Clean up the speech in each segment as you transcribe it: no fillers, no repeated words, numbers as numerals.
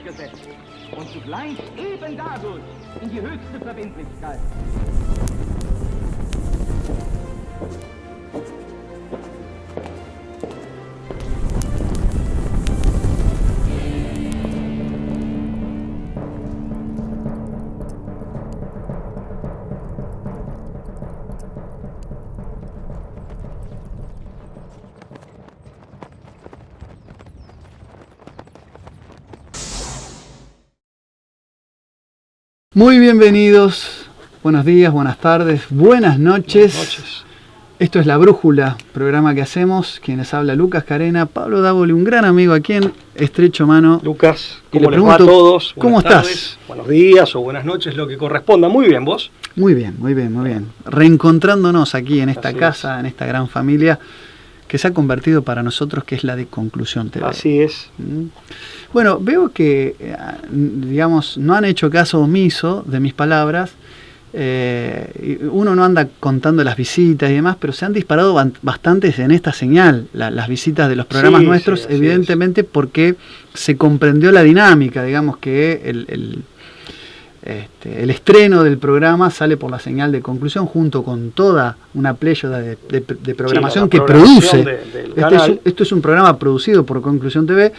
durchgesetzt und zugleich eben dadurch in die höchste Verbindlichkeit. Muy bienvenidos, buenos días, buenas tardes, buenas noches. Esto es La Brújula, programa que hacemos, quienes habla Lucas Carena, Pablo Dávoli, un gran amigo aquí en Estrecho Mano. Lucas, y ¿cómo le les va a pregunto, todos? ¿cómo Buenas estás? tardes, buenos días o buenas noches, lo que corresponda. Muy bien, ¿vos? Muy bien, muy bien, muy bien. Reencontrándonos aquí en esta Así casa, es. en esta gran familia que se ha convertido para nosotros, que es la de Conclusión TV. Así es. Bueno, veo que, digamos, no han hecho caso omiso de mis palabras. Uno no anda contando las visitas y demás, pero se han disparado bastantes en esta señal, las visitas de los programas nuestros, sí, evidentemente porque se comprendió la dinámica, digamos que el estreno del programa sale por la señal de Conclusión junto con toda una pléyada de programación la que programación produce. del canal. Esto es un programa producido por Conclusión TV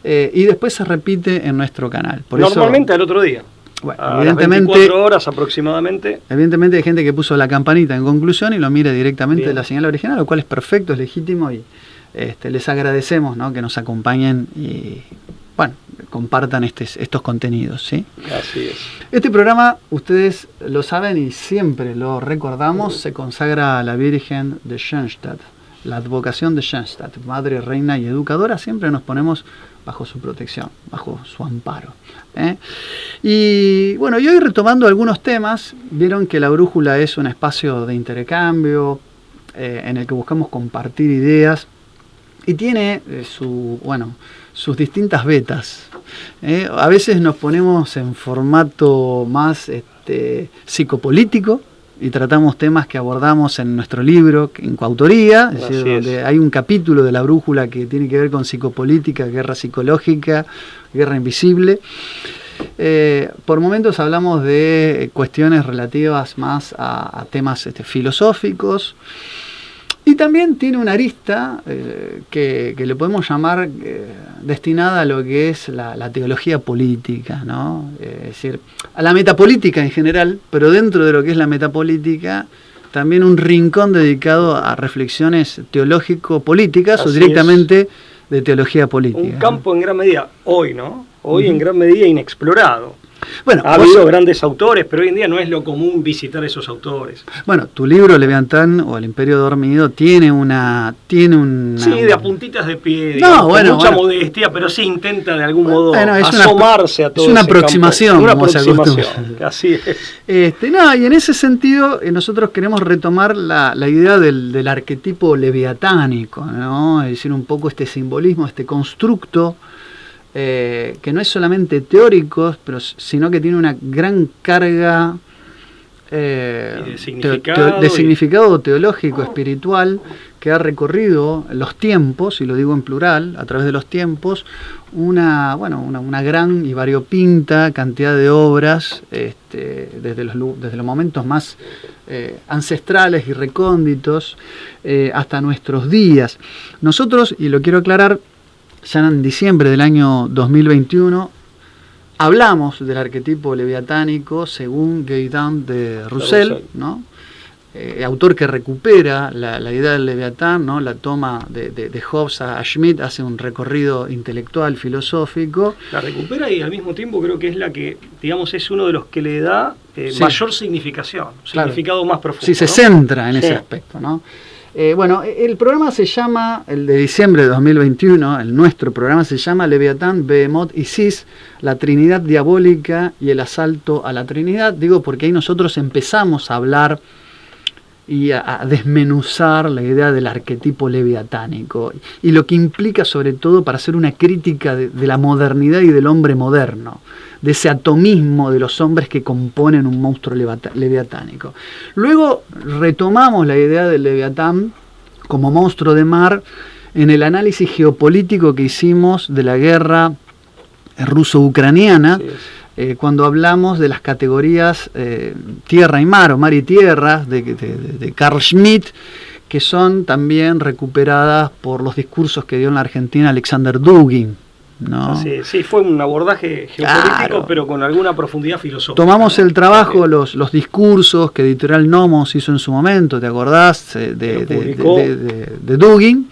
y después se repite en nuestro canal. Por Normalmente al otro día. Bueno, A evidentemente, las 24 horas aproximadamente. Evidentemente hay gente que puso la campanita en Conclusión y lo mire directamente de la señal original, lo cual es perfecto, es legítimo y les agradecemos, ¿no?, que nos acompañen y bueno, compartan estos contenidos, ¿sí? Así es. Este programa, ustedes lo saben y siempre lo recordamos, se consagra a la Virgen de Schoenstatt, la advocación de Schoenstatt, madre, reina y educadora. Siempre nos ponemos bajo su protección, bajo su amparo. Y bueno, y hoy retomando algunos temas, vieron que La Brújula es un espacio de intercambio en el que buscamos compartir ideas y tiene sus distintas vetas. A veces nos ponemos en formato más psicopolítico y tratamos temas que abordamos en nuestro libro, en coautoría, es decir, donde hay un capítulo de La Brújula que tiene que ver con psicopolítica, guerra psicológica, guerra invisible. Por momentos hablamos de cuestiones relativas más a temas filosóficos. Y también tiene una arista que le podemos llamar destinada a lo que es la teología política, ¿no? Es decir, a la metapolítica en general, pero dentro de lo que es la metapolítica, también un rincón dedicado a reflexiones teológico-políticas o directamente de teología política. Un campo en gran medida, hoy, ¿no? Hoy en gran medida inexplorado. Bueno, ha habido grandes autores, pero hoy en día no es lo común visitar esos autores. Bueno, tu libro Leviatán o El Imperio Dormido tiene una Sí, de a puntitas de pie, digamos, con mucha modestia, pero sí intenta de algún modo asomarse a todo. Es una aproximación. Una aproximación, así es. Y en ese sentido nosotros queremos retomar la idea del arquetipo leviatánico, ¿no? Es decir, un poco este simbolismo, este constructo que no es solamente teórico, sino que tiene una gran carga de significado teológico, espiritual, que ha recorrido los tiempos, y lo digo en plural, a través de los tiempos, una gran y variopinta cantidad de obras, desde los momentos más ancestrales y recónditos hasta nuestros días. Nosotros, y lo quiero aclarar, ya en diciembre del año 2021 hablamos del arquetipo leviatánico según Gaudin de Roussel, ¿no? Autor que recupera la idea del Leviatán, ¿no? La toma de Hobbes a Schmitt, hace un recorrido intelectual, filosófico. La recupera y al mismo tiempo creo que es la que, digamos, es uno de los que le da mayor significación, significado más profundo. Sí, se centra en ese aspecto, ¿no? El programa se llama, el de diciembre de 2021, nuestro programa se llama Leviatán, Behemoth y Sis, la Trinidad diabólica y el asalto a la Trinidad. Digo porque ahí nosotros empezamos a hablar y a desmenuzar la idea del arquetipo leviatánico y lo que implica sobre todo para hacer una crítica de la modernidad y del hombre moderno, de ese atomismo de los hombres que componen un monstruo leviatánico. Luego retomamos la idea del Leviatán como monstruo de mar en el análisis geopolítico que hicimos de la guerra ruso-ucraniana, Sí, cuando hablamos de las categorías tierra y mar, o mar y tierra, de Carl Schmitt, que son también recuperadas por los discursos que dio en la Argentina Alexander Dugin, ¿no? Sí, fue un abordaje geopolítico, Claro. Pero con alguna profundidad filosófica. Tomamos ¿no? el trabajo, los discursos que Editorial Nomos hizo en su momento, ¿te acordás? De Dugin.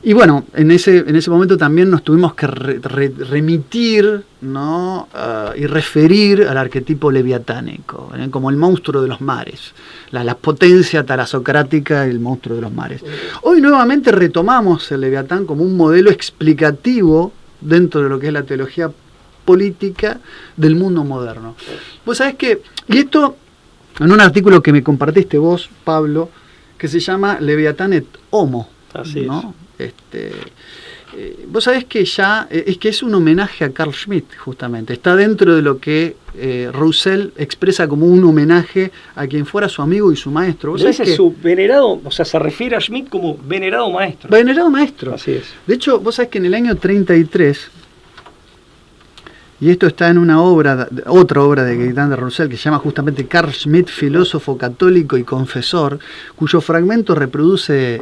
Y bueno, en ese momento también nos tuvimos que remitir, ¿no? Y referir al arquetipo leviatánico, como el monstruo de los mares, la potencia talasocrática y el monstruo de los mares. Hoy nuevamente retomamos el leviatán como un modelo explicativo dentro de lo que es la teología política del mundo moderno. Vos sabés que, y esto en un artículo que me compartiste vos, Pablo, que se llama Leviatán et Homo. Así ¿no? Vos sabés que ya es que es un homenaje a Carl Schmitt, justamente. Está dentro de lo que Roussel expresa como un homenaje a quien fuera su amigo y su maestro. ¿Vos Le sabés dice que su venerado, o sea, se refiere a Schmitt como venerado maestro. venerado maestro? Así es. De hecho, vos sabés que en el año 33, y esto está en una obra, otra obra de Gaëtan de Roussel, que se llama justamente Carl Schmitt, filósofo católico y confesor, cuyo fragmento reproduce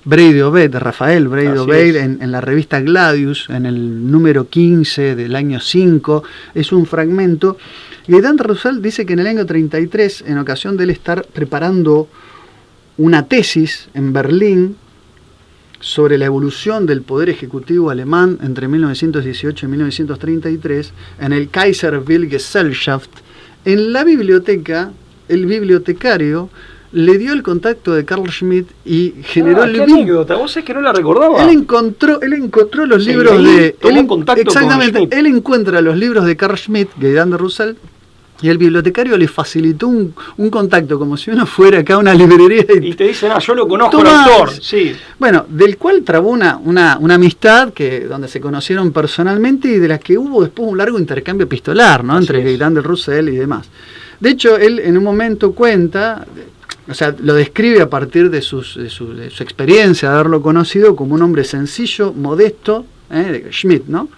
Brey de Obed, de Rafael Brey de Obed, en la revista Gladius, en el número 15 del año 5, es un fragmento. Gaëtan de Roussel dice que en el año 33, en ocasión de él estar preparando una tesis en Berlín, sobre la evolución del poder ejecutivo alemán entre 1918 y 1933, en el Kaiserwilgesellschaft, en la biblioteca, el bibliotecario le dio el contacto de Carl Schmitt y generó el vínculo. Anécdota, vos sabés que no la recordaba. Él encontró los libros de... Exactamente, con él encuentra los libros de Carl Schmitt, Gaëtan de Roussel, y el bibliotecario le facilitó un contacto, como si uno fuera acá a una librería. Y te dicen, yo lo conozco al autor. Sí. Bueno, del cual trabó una amistad donde se conocieron personalmente y de la que hubo después un largo intercambio epistolar, ¿no? Entre Gaëtan de Roussel y demás. De hecho, él en un momento cuenta, o sea, lo describe a partir de su experiencia de haberlo conocido como un hombre sencillo, modesto, de Schmitt, ¿no?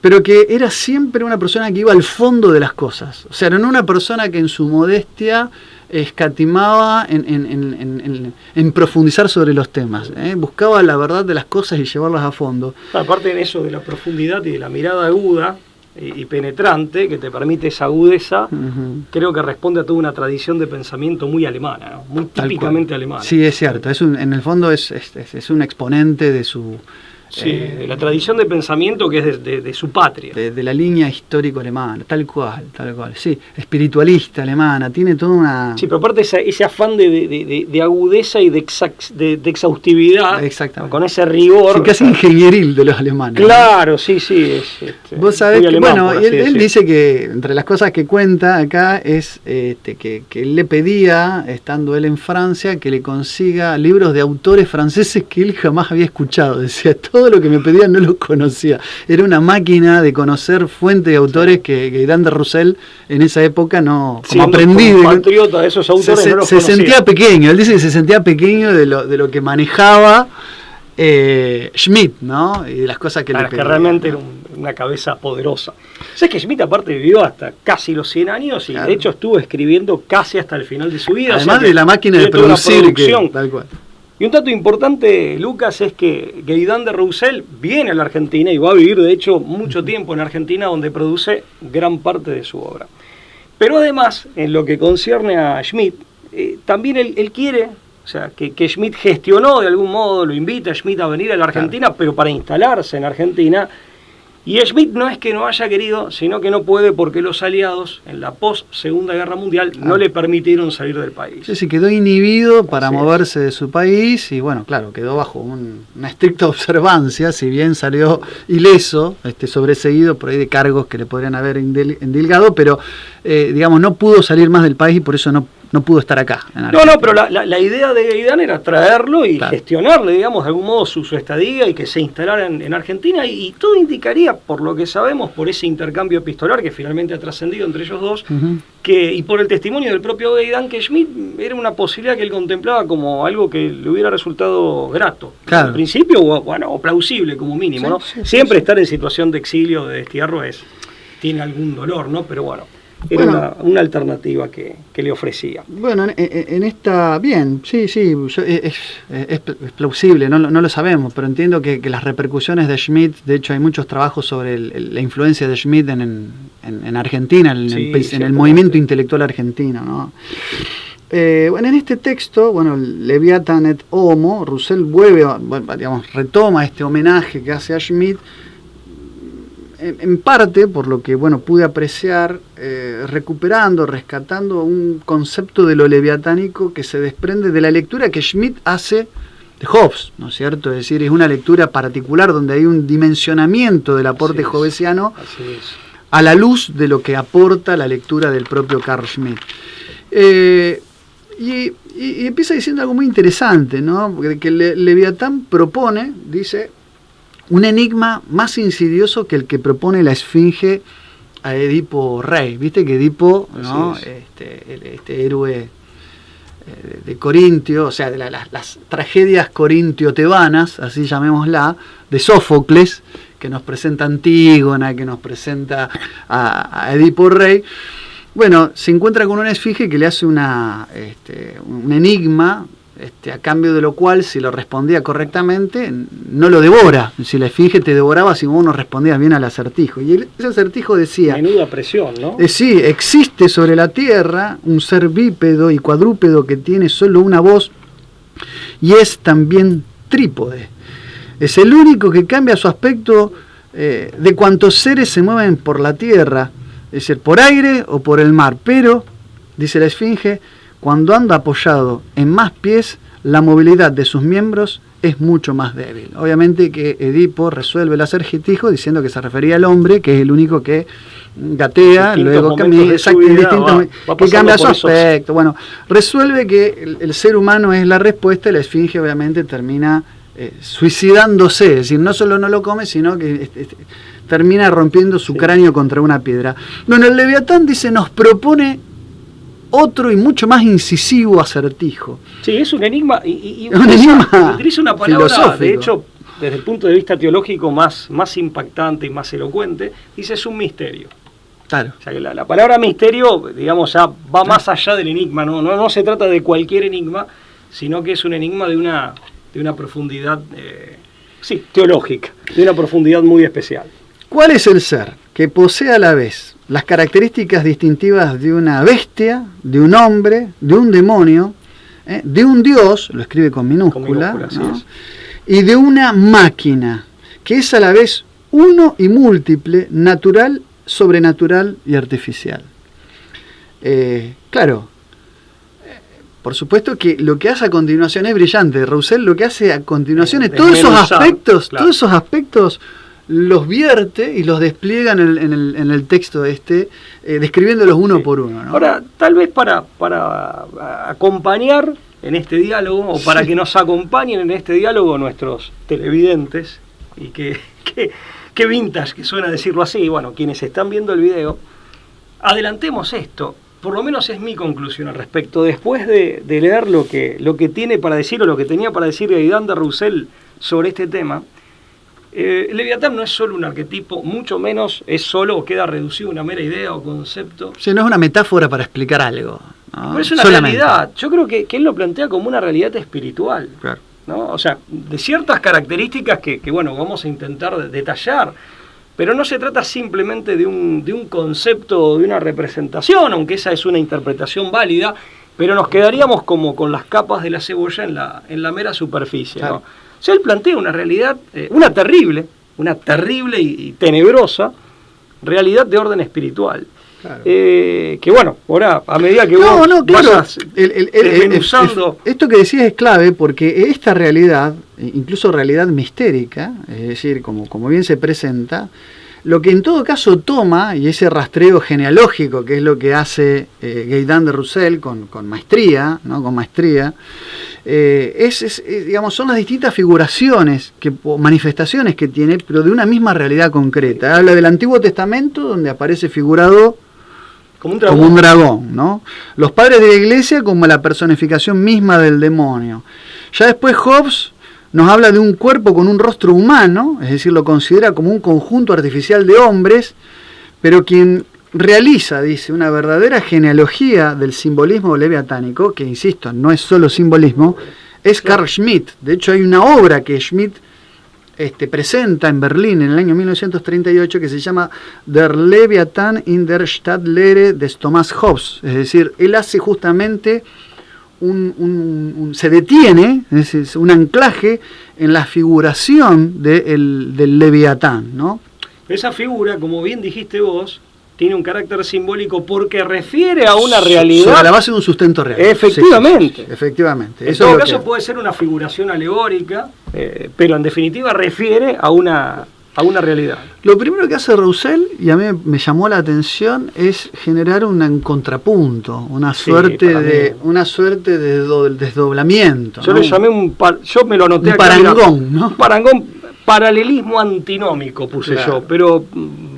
Pero que era siempre una persona que iba al fondo de las cosas. O sea, no una persona que en su modestia escatimaba en profundizar sobre los temas. Buscaba la verdad de las cosas y llevarlas a fondo. Aparte de eso, de la profundidad y de la mirada aguda y penetrante que te permite esa agudeza, creo que responde a toda una tradición de pensamiento muy alemana, ¿no? Muy típicamente alemana. Sí, es cierto. En el fondo es un exponente de su... Sí, de la tradición de pensamiento que es de su patria. De la línea histórico-alemana, tal cual. Sí, espiritualista alemana, tiene toda una... Sí, pero aparte ese afán de agudeza y de exhaustividad, con ese rigor... Sí, casi ingenieril de los alemanes. Claro, ¿no? Sí. Vos sabés que, bueno, él dice que entre las cosas que cuenta acá es que él le pedía, estando él en Francia, que le consiga libros de autores franceses que él jamás había escuchado. Decía, todo lo que me pedían no lo conocía. Era una máquina de conocer fuentes de autores que Gaëtan de Roussel en esa época no, como aprendiz. Como patriota de esos autores no los conocía. Se sentía pequeño, él dice que se sentía pequeño de lo que manejaba Schmitt, ¿no? Y de las cosas que le pedía. Que realmente era una cabeza poderosa. ¿Sabes que Schmitt aparte vivió hasta casi los 100 años y de hecho estuvo escribiendo casi hasta el final de su vida? Además de la máquina de producir, tal cual. Y un dato importante, Lucas, es que Gaëtan de Roussel viene a la Argentina y va a vivir, de hecho, mucho tiempo en Argentina, donde produce gran parte de su obra. Pero además, en lo que concierne a Schmitt, también él quiere, o sea, que Schmitt gestionó de algún modo, lo invita a Schmitt a venir a la Argentina, pero para instalarse en Argentina. Y Schmitt no es que no haya querido, sino que no puede porque los aliados en la post-Segunda Guerra Mundial no le permitieron salir del país. Sí, quedó inhibido para moverse de su país y bueno, claro, quedó bajo una estricta observancia, si bien salió ileso, sobreseído por ahí de cargos que le podrían haber endilgado, pero digamos, no pudo salir más del país y por eso no no pudo estar acá. En No, Argentina. pero la idea de Gaidán era traerlo y Claro. gestionarle, digamos, de algún modo su estadía y que se instalara en Argentina. Y todo indicaría, por lo que sabemos, por ese intercambio epistolar que finalmente ha trascendido entre ellos dos, Ujú. y por el testimonio del propio Gaidán, que Schmidt era una posibilidad que él contemplaba como algo que le hubiera resultado grato. Claro. Al principio, o plausible como mínimo, Sí, ¿no? sí, sí, Siempre sí. estar en situación de exilio, de destierro, tiene algún dolor, ¿no? Pero bueno, era Bueno. una alternativa que le ofrecía. Bueno, en esta, bien, sí, es plausible, no lo sabemos, pero entiendo que las repercusiones de Schmidt, de hecho hay muchos trabajos sobre la influencia de Schmidt en Argentina, en Sí, el ciertamente. movimiento intelectual argentino, ¿no? Bueno, en este texto, bueno, Leviathan et Homo, Roussel retoma este homenaje que hace a Schmidt, en parte, por lo que pude apreciar, recuperando, rescatando un concepto de lo leviatánico que se desprende de la lectura que Schmidt hace de Hobbes, ¿no es cierto? Es decir, es una lectura particular donde hay un dimensionamiento del aporte hobbesiano Así es. a la luz de lo que aporta la lectura del propio Carl Schmitt. Y empieza diciendo algo muy interesante, ¿no? Porque que Leviatán propone, dice, un enigma más insidioso que el que propone la Esfinge a Edipo Rey. Viste que Edipo, ¿no? Este héroe de Corintio, o sea, de las tragedias corintio-tebanas, así llamémosla, de Sófocles, que nos presenta Antígona, que nos presenta a Edipo Rey. Bueno, se encuentra con una esfinge que le hace un enigma, a cambio de lo cual, si lo respondía correctamente, no lo devora. Si la esfinge te devoraba, si vos no respondías bien al acertijo. Y ese acertijo decía... Menuda presión, ¿no? Sí, existe sobre la Tierra un ser bípedo y cuadrúpedo que tiene solo una voz y es también trípode. Es el único que cambia su aspecto de cuantos seres se mueven por la Tierra, es decir, por aire o por el mar. Pero, dice la esfinge, cuando anda apoyado en más pies, la movilidad de sus miembros es mucho más débil. Obviamente que Edipo resuelve el acertijo diciendo que se refería al hombre, que es el único que gatea, luego camina, que cambia su aspecto. Bueno, resuelve que el ser humano es la respuesta y la esfinge obviamente termina suicidándose, es decir, no solo no lo come, sino que termina rompiendo su cráneo contra una piedra. Bueno, el Leviatán dice, nos propone otro y mucho más incisivo acertijo. Sí, es un enigma y un enigma utiliza una palabra, filosófico. de hecho, desde el punto de vista teológico más impactante y más elocuente, dice es un misterio. Claro. O sea que la palabra misterio, digamos, ya va más allá del enigma, no se trata de cualquier enigma, sino que es un enigma de una profundidad, teológica, de una profundidad muy especial. ¿Cuál es el ser que posee a la vez las características distintivas de una bestia, de un hombre, de un demonio, de un dios, lo escribe con minúscula, ¿no? Y de una máquina, que es a la vez uno y múltiple, natural, sobrenatural y artificial? Claro, por supuesto que lo que hace a continuación es brillante. Roussel lo que hace a continuación es todos esos aspectos los vierte y los despliega en el texto describiéndolos uno por uno, ¿no? Ahora, tal vez para acompañar en este diálogo, o para que nos acompañen en este diálogo nuestros televidentes, y que vintage que suena decirlo así, bueno, quienes están viendo el video, adelantemos esto. Por lo menos es mi conclusión al respecto. Después de leer lo que tiene para decir, o lo que tenía para decir Gaidán de Roussel sobre este tema, Leviatán no es solo un arquetipo, mucho menos es solo o queda reducido a una mera idea o concepto. Sí, no es una metáfora para explicar algo, ¿no? Pero es una realidad. Yo creo que él lo plantea como una realidad espiritual. Claro. ¿No? O sea, de ciertas características que vamos a intentar detallar. Pero no se trata simplemente de un concepto o de una representación, aunque esa es una interpretación válida, pero nos quedaríamos como con las capas de la cebolla en la mera superficie, claro, ¿no? O sea, él plantea una realidad, una terrible y tenebrosa realidad de orden espiritual. Claro. Que bueno, ahora a medida que vos vayas desmenuzando... Esto que decías es clave, porque esta realidad, incluso realidad mistérica, es decir, como bien se presenta, Lo que en todo caso toma, y ese rastreo genealógico, que es lo que hace Gaëtan de Roussel con maestría, ¿no? Con maestría, digamos, son las distintas figuraciones, manifestaciones que tiene, pero de una misma realidad concreta. Habla del Antiguo Testamento, donde aparece figurado como un dragón, ¿no? Los padres de la iglesia como la personificación misma del demonio. Ya después Hobbes nos habla de un cuerpo con un rostro humano, es decir, lo considera como un conjunto artificial de hombres, pero quien realiza, dice, una verdadera genealogía del simbolismo leviatánico, que insisto, no es solo simbolismo, es Carl Schmitt. De hecho, hay una obra que Schmitt presenta en Berlín en el año 1938 que se llama Der Leviathan in der Stadtlehre des Thomas Hobbes. Es decir, él hace justamente se detiene, es decir, un anclaje en la figuración del Leviatán, ¿no? Esa figura, como bien dijiste vos, tiene un carácter simbólico porque refiere a una realidad. Sobre la base de un sustento real. Efectivamente. Sí, efectivamente. En todo caso puede ser una figuración alegórica, pero en definitiva refiere a una realidad. Lo primero que hace Roussel, y a mí me llamó la atención, es generar un contrapunto, una suerte de desdoblamiento. Yo, ¿no?, le llamé yo me lo anoté un parangón, ¿no? Un parangón, paralelismo antinómico puse yo, pero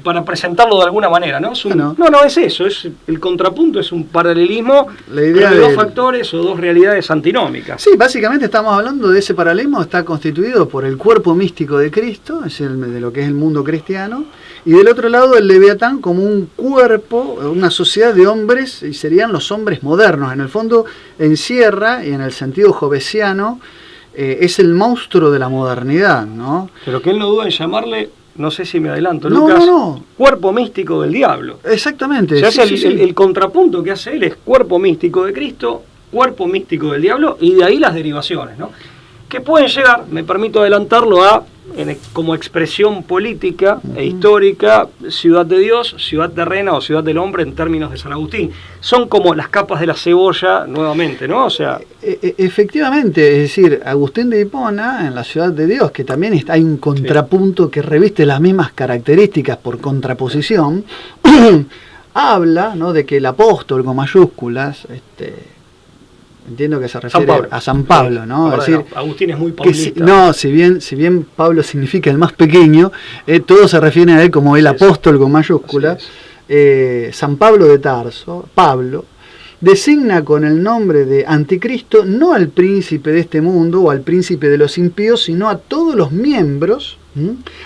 para presentarlo de alguna manera, ¿no? No, es eso, el contrapunto es un paralelismo de dos factores o dos realidades antinómicas. Sí, básicamente estamos hablando de ese paralelismo, está constituido por el cuerpo místico de Cristo, es de lo que es el mundo cristiano, y del otro lado el Leviatán como un cuerpo, una sociedad de hombres, y serían los hombres modernos. En el fondo encierra, y en el sentido hobbesiano, es el monstruo de la modernidad, ¿no? Pero que él no duda en llamarle, no sé si me adelanto, Lucas, cuerpo místico del diablo. Exactamente. Se hace el contrapunto que hace él es cuerpo místico de Cristo, cuerpo místico del diablo, y de ahí las derivaciones, ¿no? Que pueden llegar, me permito adelantarlo, a como expresión política e histórica, ciudad de Dios, ciudad terrena o ciudad del hombre en términos de San Agustín. Son como las capas de la cebolla nuevamente, ¿no? O sea, efectivamente, es decir, Agustín de Hipona en la ciudad de Dios, que también hay un contrapunto que reviste las mismas características por contraposición, habla, ¿no?, de que el apóstol con mayúsculas, entiendo que se refiere a San Pablo, ¿no? Es decir, Agustín es muy paulista. Si bien Pablo significa el más pequeño, todos se refieren a él como el apóstol con mayúsculas. San Pablo de Tarso, Pablo, designa con el nombre de anticristo no al príncipe de este mundo o al príncipe de los impíos, sino a todos los miembros,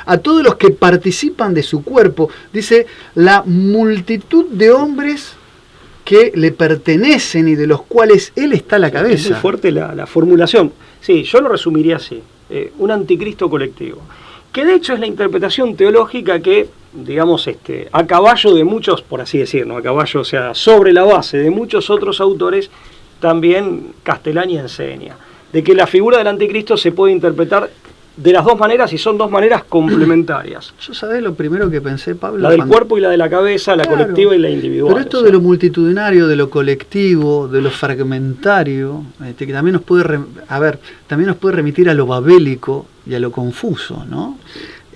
a todos los que participan de su cuerpo. Dice, la multitud de hombres que le pertenecen y de los cuales él está a la cabeza. Es muy fuerte la formulación. Sí, yo lo resumiría así, un anticristo colectivo. Que de hecho es la interpretación teológica que, digamos, a caballo de muchos, por así decir, ¿no? A caballo, o sea, sobre la base de muchos otros autores, también Castellani enseña, de que la figura del anticristo se puede interpretar de las dos maneras y son dos maneras complementarias. Yo sabés lo primero que pensé, Pablo. La del cuerpo y la de la cabeza, la colectiva y la individual. Pero esto de lo multitudinario, de lo colectivo, de lo fragmentario, que también nos puede también nos puede remitir a lo babélico y a lo confuso, ¿no?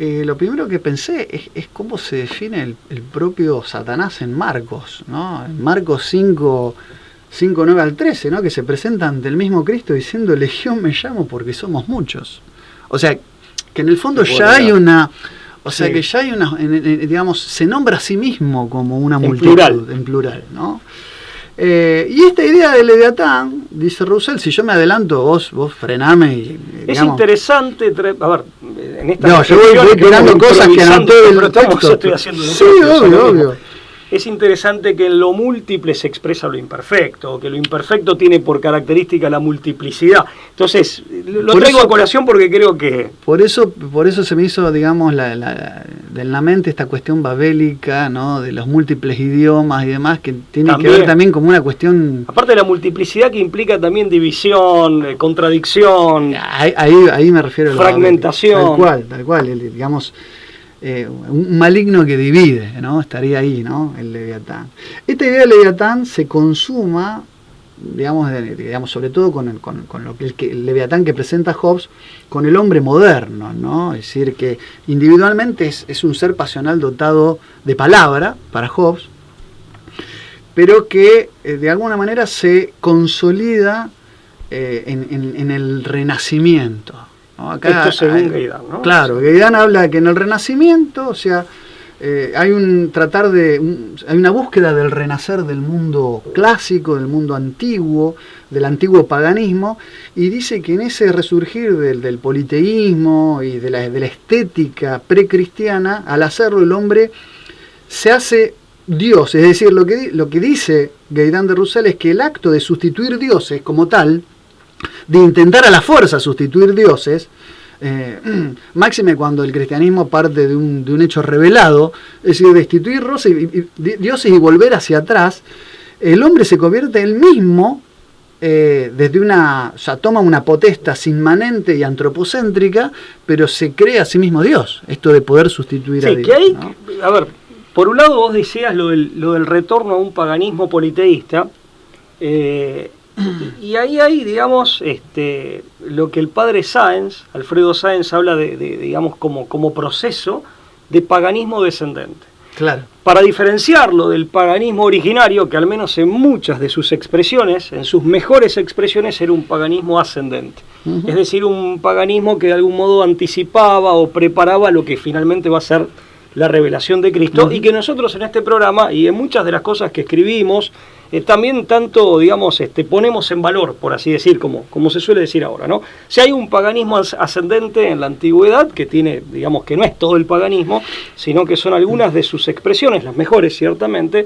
Lo primero que pensé es cómo se define el propio Satanás en Marcos, ¿no? En Marcos 5, 9 al 13, ¿no? Que se presenta ante el mismo Cristo diciendo, Legión me llamo porque somos muchos. O sea, que en el fondo ya hay una... O sea, que ya hay una... digamos, se nombra a sí mismo como una multitud. En plural, ¿no? Y esta idea de Leviatán, dice Roussel, si yo me adelanto, vos frename y... Es interesante... A ver, en esta... No, yo voy tirando cosas que anoté del texto. Yo estoy haciendo sí, obvio. Es interesante que en lo múltiple se expresa lo imperfecto, que lo imperfecto tiene por característica la multiplicidad. Entonces, lo traigo a colación porque creo que... Por eso se me hizo, digamos, en la mente esta cuestión babélica, ¿no? De los múltiples idiomas y demás, que tiene que ver también como una cuestión... Aparte de la multiplicidad que implica también división, contradicción... Ahí me refiero a la fragmentación. Tal cual, digamos... un maligno que divide, ¿no? Estaría ahí, ¿no? El Leviatán. Esta idea del Leviatán se consuma digamos sobre todo con lo que el Leviatán que presenta Hobbes, con el hombre moderno, ¿no? Es decir, que individualmente es un ser pasional dotado de palabra para Hobbes, pero que de alguna manera se consolida en el Renacimiento, ¿no? Acá, esto según Gaidán, ¿no? Claro, Gaidán habla que en el Renacimiento, o sea, hay una búsqueda del renacer del mundo clásico, del mundo antiguo, del antiguo paganismo, y dice que en ese resurgir del politeísmo y de la estética precristiana, al hacerlo el hombre se hace Dios. Es decir, lo que dice Gaidán de Roussel es que el acto de sustituir dioses como tal, de intentar a la fuerza sustituir dioses, máxime cuando el cristianismo parte de un hecho revelado, es decir, destituir dioses y volver hacia atrás, el hombre se convierte él mismo o sea, toma una potestas inmanente y antropocéntrica, pero se crea a sí mismo Dios, esto de poder sustituir a Dios. Que hay, ¿no? A ver, por un lado vos decías lo del retorno a un paganismo politeísta, y ahí hay, digamos, lo que el padre Sáenz, Alfredo Sáenz, habla de digamos, como proceso de paganismo descendente. Claro. Para diferenciarlo del paganismo originario, que al menos en muchas de sus expresiones, en sus mejores expresiones, era un paganismo ascendente. Uh-huh. Es decir, un paganismo que de algún modo anticipaba o preparaba lo que finalmente va a ser la revelación de Cristo, uh-huh. Y que nosotros en este programa y en muchas de las cosas que escribimos, también tanto, digamos, ponemos en valor, por así decir, como se suele decir ahora, ¿no? Si hay un paganismo ascendente en la antigüedad, que tiene, digamos, que no es todo el paganismo, sino que son algunas de sus expresiones, las mejores ciertamente,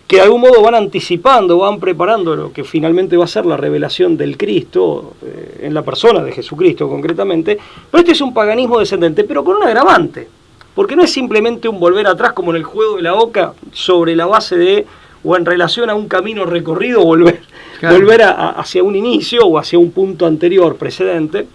que de algún modo van anticipando, van preparando lo que finalmente va a ser la revelación del Cristo, en la persona de Jesucristo concretamente, pero este es un paganismo descendente, pero con un agravante, porque no es simplemente un volver atrás como en el juego de la oca, sobre la base de, o en relación a un camino recorrido, volver hacia un inicio o hacia un punto anterior, precedente,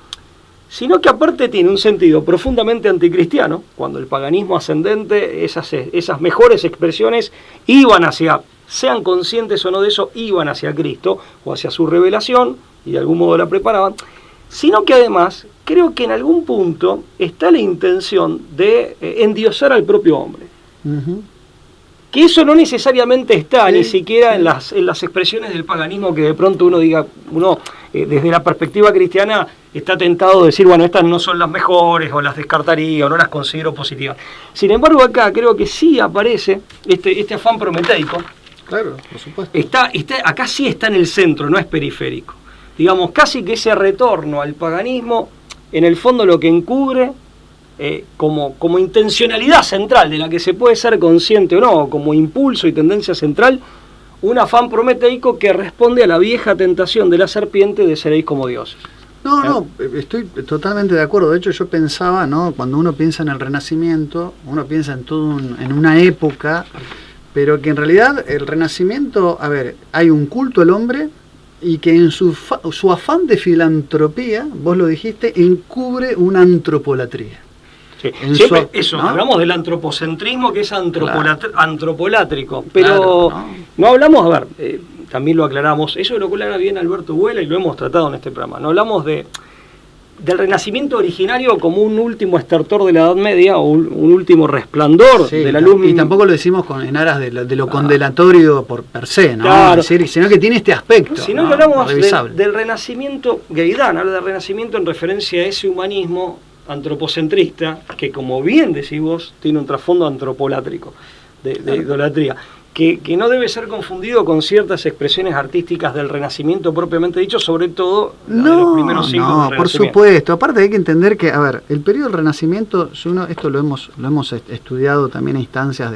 sino que aparte tiene un sentido profundamente anticristiano, cuando el paganismo ascendente, esas mejores expresiones iban hacia, sean conscientes o no de eso, iban hacia Cristo o hacia su revelación y de algún modo la preparaban, sino que además creo que en algún punto está la intención de endiosar al propio hombre. Uh-huh. Que eso no necesariamente está ni siquiera en las expresiones del paganismo, que de pronto uno diga, desde la perspectiva cristiana está tentado de decir, bueno, estas no son las mejores, o las descartaría, o no las considero positivas. Sin embargo, acá creo que sí aparece este afán prometeico. Claro, por supuesto. Acá sí está en el centro, no es periférico. Digamos, casi que ese retorno al paganismo, en el fondo lo que encubre, como intencionalidad central de la que se puede ser consciente o no, como impulso y tendencia central, un afán prometeico que responde a la vieja tentación de la serpiente de seréis como dioses. No, estoy totalmente de acuerdo. De hecho, yo pensaba, ¿no? Cuando uno piensa en el Renacimiento, uno piensa en una época, pero que en realidad el Renacimiento, hay un culto al hombre y que en su afán de filantropía, vos lo dijiste, encubre una antropolatría. Sí. Siempre eso, ¿no? Hablamos del antropocentrismo, que es antropolátrico, pero no hablamos, también lo aclaramos, eso lo aclara bien Alberto Buela y lo hemos tratado en este programa, no hablamos del Renacimiento originario como un último estertor de la Edad Media o un último resplandor de la luz. Y tampoco lo decimos en aras de lo condenatorio per se, ¿no? Claro. Es decir, sino que tiene este aspecto. Sino que hablamos del Renacimiento, Gaidán habla del Renacimiento en referencia a ese humanismo antropocentrista, que como bien decís vos, tiene un trasfondo antropolátrico, de idolatría, que no debe ser confundido con ciertas expresiones artísticas del Renacimiento propiamente dicho, sobre todo de los primeros siglos del Renacimiento. Por supuesto. Aparte hay que entender que, el periodo del Renacimiento, esto lo hemos estudiado también a instancias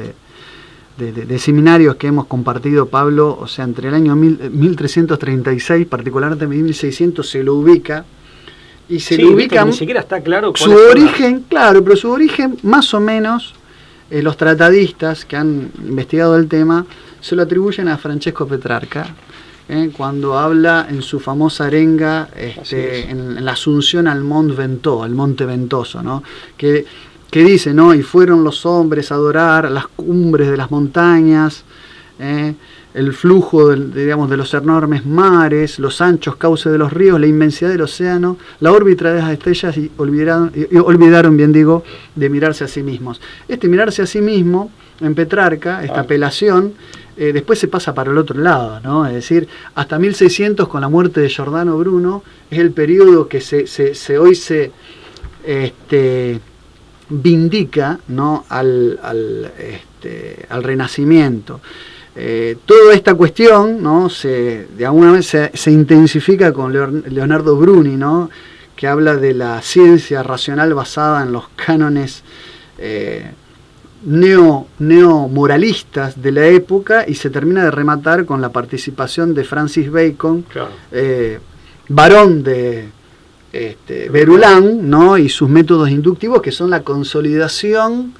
de seminarios que hemos compartido, Pablo, o sea, entre el año 1336, particularmente 1600, se lo ubica, y se le ubica, ni siquiera está claro su origen, claro, pero su origen más o menos, los tratadistas que han investigado el tema se lo atribuyen a Francesco Petrarca, cuando habla en su famosa arenga en la Asunción al Monte Ventoso, ¿no? que dice, ¿no? Y fueron los hombres a adorar las cumbres de las montañas, el flujo digamos, de los enormes mares, los anchos cauces de los ríos, la inmensidad del océano, la órbita de las estrellas y olvidaron, bien digo, de mirarse a sí mismos. Este mirarse a sí mismo, en Petrarca, esta apelación, después se pasa para el otro lado, ¿no? Es decir, hasta 1600 con la muerte de Giordano Bruno, es el periodo que hoy se vindica, ¿no? al Renacimiento. Toda esta cuestión, ¿no? de alguna vez se intensifica con Leonardo Bruni, ¿no? Que habla de la ciencia racional basada en los cánones neomoralistas de la época, y se termina de rematar con la participación de Francis Bacon, claro. Varón de Berulán, ¿no? Y sus métodos inductivos, que son la consolidación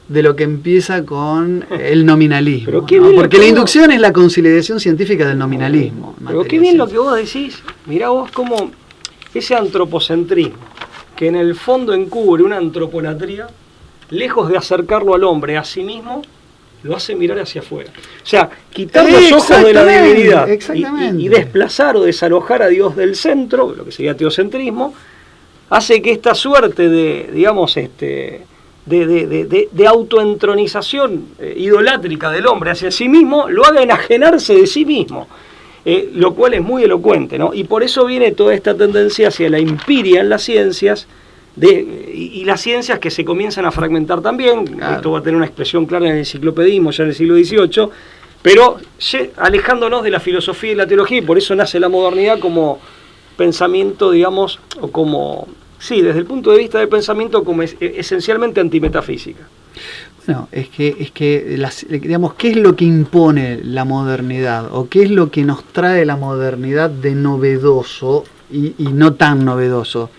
de lo que empieza con el nominalismo, ¿no? Porque la inducción es la consolidación científica del nominalismo. Pero qué bien lo que vos decís. Mirá vos cómo ese antropocentrismo, que en el fondo encubre una antropolatría, lejos de acercarlo al hombre a sí mismo, lo hace mirar hacia afuera. O sea, quitar los ojos de la divinidad y desplazar o desalojar a Dios del centro, lo que sería teocentrismo, hace que esta suerte de, digamos, de autoentronización idolátrica del hombre hacia sí mismo, lo haga enajenarse de sí mismo, lo cual es muy elocuente, ¿no? Y por eso viene toda esta tendencia hacia la empiria en las ciencias, y las ciencias que se comienzan a fragmentar también. Claro. Esto va a tener una expresión clara en el enciclopedismo ya en el siglo XVIII, pero alejándonos de la filosofía y la teología, y por eso nace la modernidad como pensamiento, digamos, o como, sí, desde el punto de vista del pensamiento, como esencialmente antimetafísica. Bueno, es que digamos, ¿qué es lo que impone la modernidad? ¿O qué es lo que nos trae la modernidad de novedoso y no tan novedoso?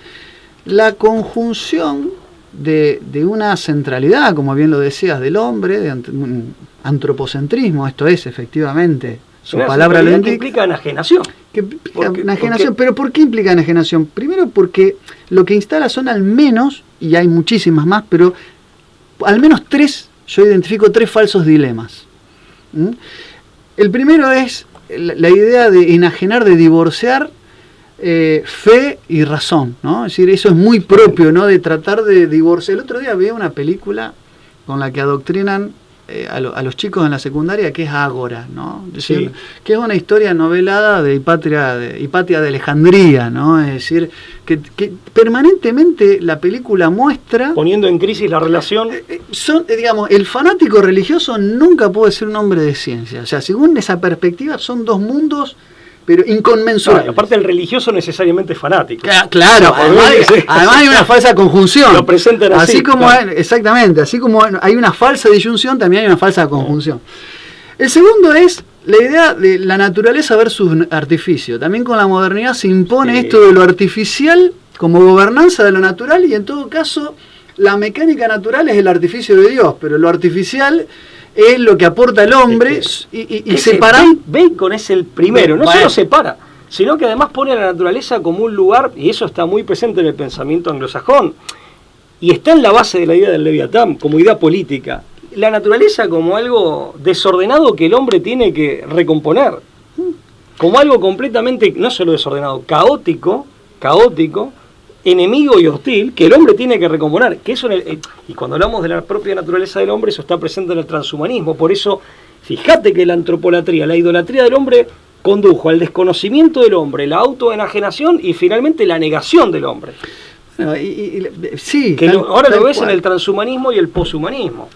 La conjunción de una centralidad, como bien lo decías, del hombre, de antropocentrismo, esto es, efectivamente, su palabra lo indica. Que implica enajenación. Pero ¿por qué implica enajenación? Primero porque lo que instala son al menos, y hay muchísimas más, pero al menos yo identifico tres falsos dilemas. El primero es la idea de enajenar, de divorciar fe y razón, ¿no? Es decir, eso es muy propio, ¿no? De tratar de divorciar. El otro día vi una película con la que adoctrinan a los chicos en la secundaria, que es Ágora, ¿no? Es decir, que es una historia novelada de Hipatia de Alejandría, ¿no? Es decir, que permanentemente la película muestra, poniendo en crisis la relación. Digamos, el fanático religioso nunca puede ser un hombre de ciencia. O sea, según esa perspectiva, son dos mundos pero inconmensurables. Claro, aparte el religioso necesariamente es fanático. Claro, además hay una falsa conjunción. Lo presentan así. Exactamente, así como hay una falsa disyunción, también hay una falsa conjunción. El segundo es la idea de la naturaleza versus artificio. También con la modernidad se impone esto de lo artificial como gobernanza de lo natural, y en todo caso la mecánica natural es el artificio de Dios, pero lo artificial es lo que aporta el hombre, y separar. Bacon es el primero, no solo separa, sino que además pone a la naturaleza como un lugar, y eso está muy presente en el pensamiento anglosajón, y está en la base de la idea del Leviatán, como idea política. La naturaleza como algo desordenado que el hombre tiene que recomponer, como algo completamente, no solo desordenado, caótico, enemigo y hostil, que el hombre tiene que recomponer. Que eso y cuando hablamos de la propia naturaleza del hombre, eso está presente en el transhumanismo. Por eso, fíjate que la antropolatría, la idolatría del hombre, condujo al desconocimiento del hombre, la autoenajenación y finalmente la negación del hombre. Bueno, sí, que ahora lo ves en el transhumanismo y el poshumanismo.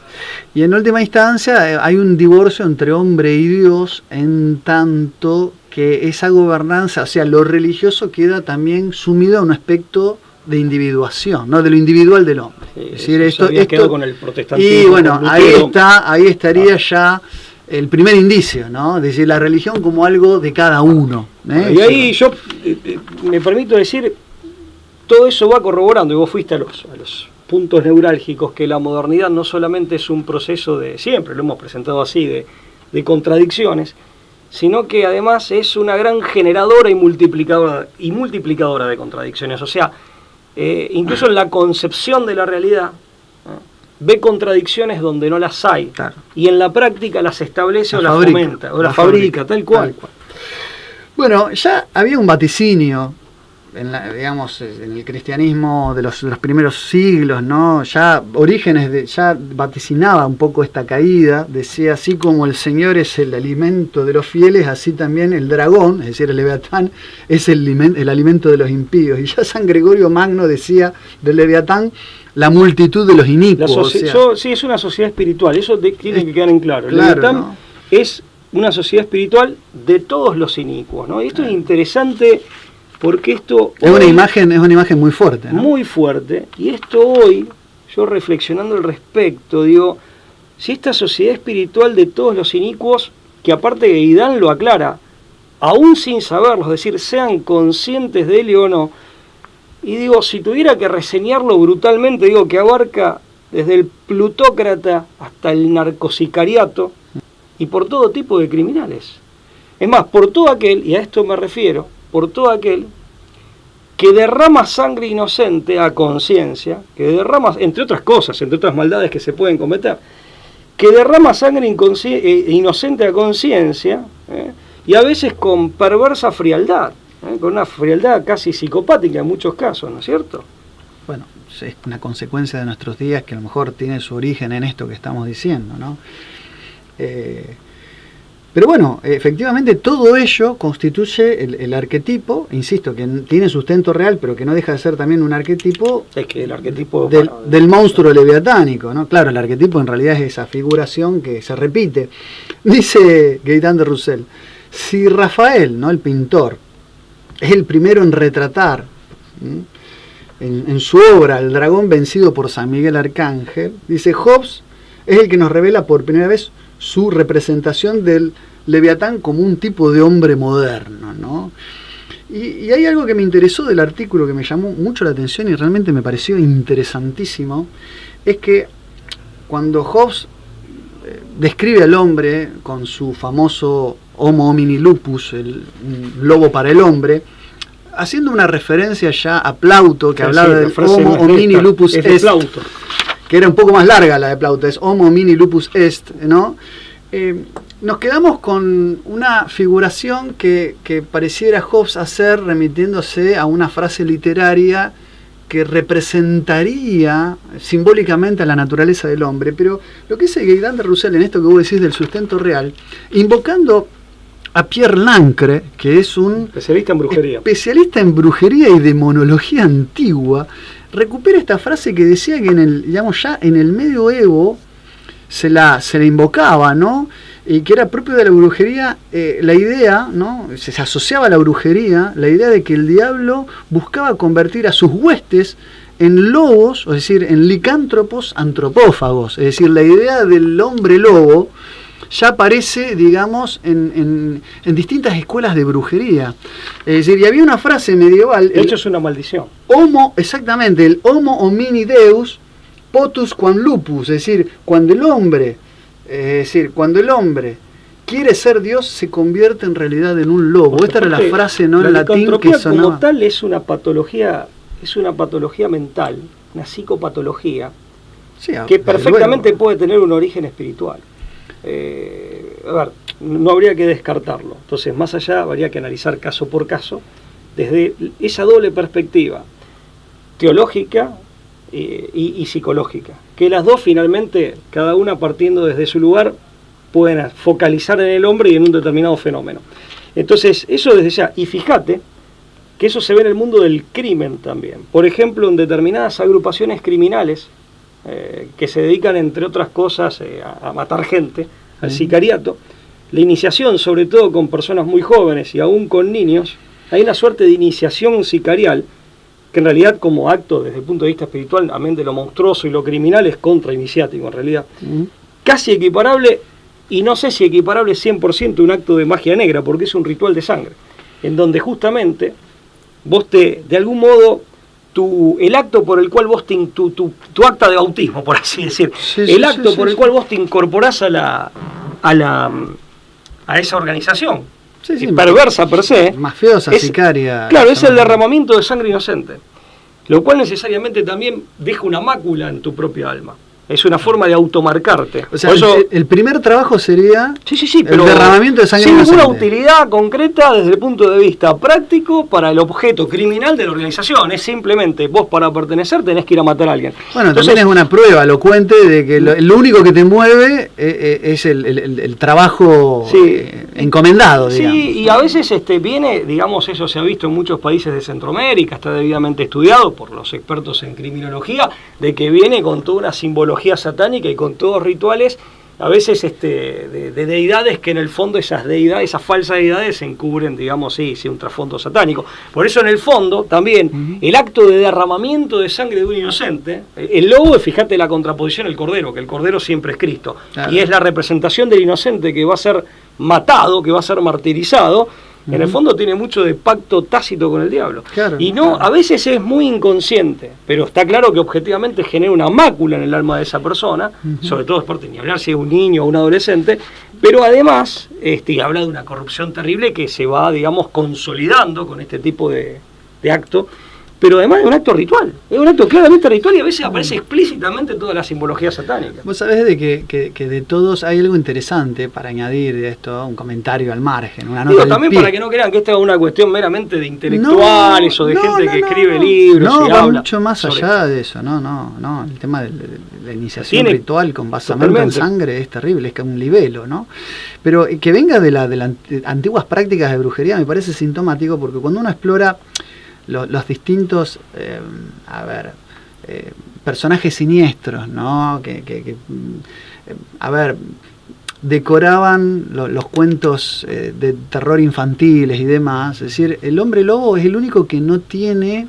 Y en última instancia hay un divorcio entre hombre y Dios, en tanto que esa gobernanza, o sea, lo religioso queda también sumido a un aspecto de individuación, ¿no? De lo individual del hombre. Sí, es decir, esto quedado con el protestantismo. Y bueno, ahí estaría ya el primer indicio, ¿no? Es decir, la religión como algo de cada uno. Y ahí yo me permito decir, todo eso va corroborando, y vos fuiste a los puntos neurálgicos, que la modernidad no solamente es un proceso de, siempre lo hemos presentado así, de contradicciones, sino que además es una gran generadora y multiplicadora de contradicciones. O sea, incluso en la concepción de la realidad, ve contradicciones donde no las hay, Claro. y en la práctica las establece o La las fabrica. fomenta, o La las fabrica, tal cual. Bueno, ya había un vaticinio digamos, en el cristianismo de los primeros siglos, ¿no? Ya Orígenes ya vaticinaba un poco esta caída, decía, así como el Señor es el alimento de los fieles, así también el dragón, es decir, el Leviatán, es el alimento de los impíos. Y ya San Gregorio Magno decía del Leviatán, la multitud de los inicuos. Sí, es una sociedad espiritual, eso tiene que quedar en claro. El Claro, Leviatán, ¿no? es una sociedad espiritual de todos los inicuos, ¿no? Y esto es interesante porque esto Es una hoy, imagen muy fuerte, ¿no? muy fuerte, y esto hoy, yo reflexionando al respecto, digo, si esta sociedad espiritual de todos los inicuos, que aparte Gueidán lo aclara, aún sin saberlo, es decir, sean conscientes de él o no, y digo, si tuviera que reseñarlo brutalmente, digo que abarca desde el plutócrata hasta el narcosicariato, y por todo tipo de criminales. Es más, por todo aquel, y a esto me refiero, por todo aquel que derrama sangre inocente a conciencia, que derrama, entre otras cosas, entre otras maldades que se pueden cometer, que derrama sangre inocente a conciencia, y a veces con perversa frialdad, con una frialdad casi psicopática en muchos casos, ¿no es cierto? Bueno, es una consecuencia de nuestros días que a lo mejor tiene su origen en esto que estamos diciendo, ¿no? Pero bueno, efectivamente todo ello constituye el arquetipo, insisto, que tiene sustento real, pero que no deja de ser también un arquetipo, Es que el arquetipo del monstruo leviatánico, ¿no? Claro, el arquetipo en realidad es esa figuración que se repite. Dice Gaitán de Roussel, si Rafael, ¿no?, el pintor, es el primero en retratar en su obra El dragón vencido por San Miguel Arcángel, dice, Hobbes es el que nos revela por primera vez su representación del Leviatán como un tipo de hombre moderno, ¿no? Y hay algo que me interesó del artículo que me llamó mucho la atención y realmente me pareció interesantísimo, es que cuando Hobbes describe al hombre con su famoso Homo homini lupus, el lobo para el hombre, haciendo una referencia ya a Plauto, que hablaba del Homo homini lupus est, que era un poco más larga la de Plauto, es Homo homini lupus est, ¿no? Nos quedamos con una figuración que pareciera Hobbes hacer remitiéndose a una frase literaria que representaría simbólicamente a la naturaleza del hombre, pero lo que dice Gaitán de Roussel en esto que vos decís del sustento real, invocando a Pierre Lancre, que es un especialista en brujería y demonología antigua, recupera esta frase que decía que ya en el medioevo se la invocaba, ¿no? Y que era propio de la brujería, la idea, ¿no? Se asociaba a la brujería la idea de que el diablo buscaba convertir a sus huestes en lobos, es decir, en licántropos antropófagos, es decir, la idea del hombre lobo ya aparece, digamos, en distintas escuelas de brujería. Es decir, y había una frase medieval... De hecho es una maldición. Exactamente, el Homo homini deus potus quam lupus, es decir, cuando el hombre quiere ser Dios, se convierte en realidad en un lobo. Esta era la frase, ¿no?, en latín que sonaba. Como tal es una patología mental, una psicopatología, sí, que perfectamente puede tener un origen espiritual. A ver, no habría que descartarlo. Entonces, más allá, habría que analizar caso por caso, desde esa doble perspectiva, teológica y psicológica, que las dos finalmente, cada una partiendo desde su lugar, pueden focalizar en el hombre y en un determinado fenómeno. Entonces, eso desde ya, y fíjate que eso se ve en el mundo del crimen también. Por ejemplo, en determinadas agrupaciones criminales, que se dedican, entre otras cosas, a matar gente, al sicariato, la iniciación, sobre todo con personas muy jóvenes y aún con niños, hay una suerte de iniciación sicarial que en realidad, como acto desde el punto de vista espiritual, amén de lo monstruoso y lo criminal, es contrainiciático en realidad, casi equiparable, y no sé si equiparable 100% a un acto de magia negra, porque es un ritual de sangre, en donde justamente vos de algún modo, el acto por el cual vos tu acta de bautismo, por así decir, el acto por el cual vos te incorporás a esa organización, perversa per se, mafiosa, sicaria. Claro, es el derramamiento de sangre inocente, lo cual necesariamente también deja una mácula en tu propia alma. Es una forma de automarcarte. O sea, Por eso, el primer trabajo sería sí, pero el derramamiento de sangre sin ninguna inocente. utilidad concreta desde el punto de vista práctico para el objeto criminal de la organización. Es simplemente vos, para pertenecer, tenés que ir a matar a alguien. Bueno, Entonces, también es una prueba elocuente de que lo único que te mueve es el trabajo Sí. encomendado, digamos. Sí, y a veces viene, digamos, eso se ha visto en muchos países de Centroamérica, está debidamente estudiado por los expertos en criminología, de que viene con toda una simbología satánica y con todos rituales, a veces de deidades que en el fondo esas deidades, esas falsas deidades se encubren, digamos, sí, un trasfondo satánico. Por eso en el fondo también el acto de derramamiento de sangre de un inocente, el lobo es, fíjate la contraposición, el cordero, que el cordero siempre es Cristo, Claro. y es la representación del inocente que va a ser matado, que va a ser martirizado. En el fondo tiene mucho de pacto tácito con el diablo. Claro, Y no, claro. a veces es muy inconsciente, pero está claro que objetivamente genera una mácula en el alma de esa persona, sobre todo es parte, ni hablar si es un niño o un adolescente, pero además habla de una corrupción terrible que se va, digamos, consolidando con este tipo de acto, pero además es un acto ritual, es un acto claramente ritual y a veces aparece explícitamente toda la simbología satánica. Vos sabés de que de todos hay algo interesante para añadir de esto, un comentario al margen, una nota Digo, al también pie. para que no crean que esta es una cuestión meramente de intelectuales o de gente que escribe libros No, y va habla mucho más sobre allá esto. de eso, no, el tema de la iniciación Tiene- ritual con basamento en totalmente. sangre es terrible, es que un libelo, ¿no? Pero que venga de las antiguas prácticas de brujería me parece sintomático porque cuando uno explora los distintos, personajes siniestros, ¿no? Decoraban los cuentos de terror infantiles y demás. Es decir, el hombre lobo es el único que no tiene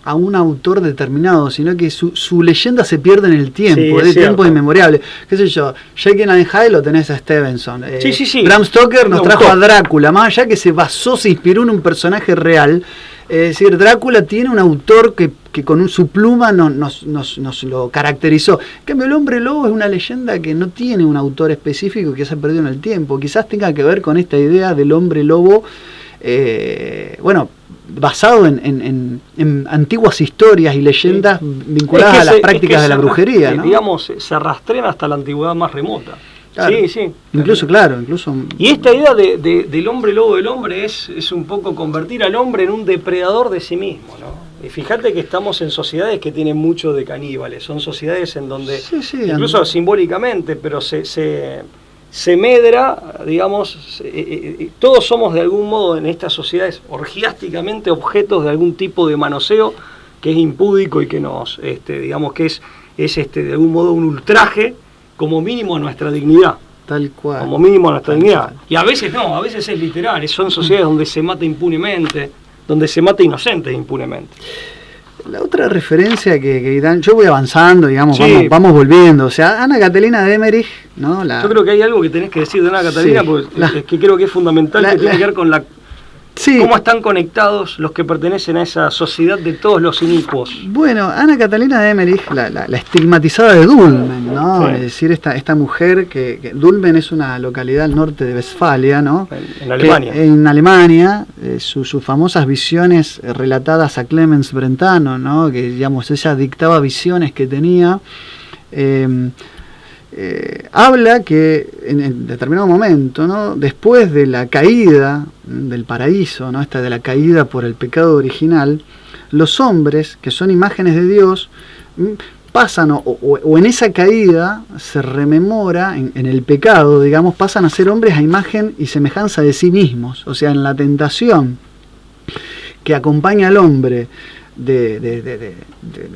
a un autor determinado, sino que su leyenda se pierde en el tiempo, Sí, es es de cierto. tiempo inmemorable. ¿Qué sé yo? Jekyll and Hyde lo tenés a Stevenson. Sí. Bram Stoker nos Lo trajo buscó. a Drácula, más allá que se inspiró en un personaje real. Es decir, Drácula tiene un autor que con su pluma nos lo caracterizó. En cambio, el hombre lobo es una leyenda que no tiene un autor específico, que se ha perdido en el tiempo. Quizás tenga que ver con esta idea del hombre lobo, basado en antiguas historias y leyendas vinculadas Es que a las se- prácticas es que de la se brujería, arrastre- ¿no? Digamos, se rastrean hasta la antigüedad más remota. Claro. Sí. Incluso, claro, incluso... Y esta idea del hombre lobo del hombre es un poco convertir al hombre en un depredador de sí mismo, ¿no? Y fíjate que estamos en sociedades que tienen mucho de caníbales, son sociedades en donde, Sí, incluso simbólicamente, pero se medra, digamos, todos somos de algún modo en estas sociedades orgiásticamente objetos de algún tipo de manoseo que es impúdico y que nos, digamos, que es de algún modo un ultraje, como mínimo a nuestra dignidad. Tal cual. Como mínimo a nuestra Tal dignidad. cual. Y a veces no, a veces es literal, son sociedades donde se mata impunemente, donde se mata inocentes impunemente. La otra referencia que dan, yo voy avanzando, digamos, Sí. vamos volviendo. O sea, Ana Catalina de Emmerich, ¿no? Yo creo que hay algo que tenés que decir de Ana Catalina, Sí. porque es que creo que es fundamental, que tiene que ver con Sí. cómo están conectados los que pertenecen a esa sociedad de todos los inicuos. Bueno, Ana Catalina de Emmerich, la estigmatizada de Dulmen, ¿no? Sí. Es decir, esta mujer que Dulmen es una localidad al norte de Westfalia, ¿no? En Alemania. En Alemania, sus famosas visiones relatadas a Clemens Brentano, ¿no? Que, digamos, ella dictaba visiones que tenía. Habla que en determinado momento, ¿no? Después de la caída del paraíso, ¿no? De la caída por el pecado original, los hombres, que son imágenes de Dios, pasan, o en esa caída se rememora, en el pecado, digamos, pasan a ser hombres a imagen y semejanza de sí mismos. O sea, en la tentación que acompaña al hombre de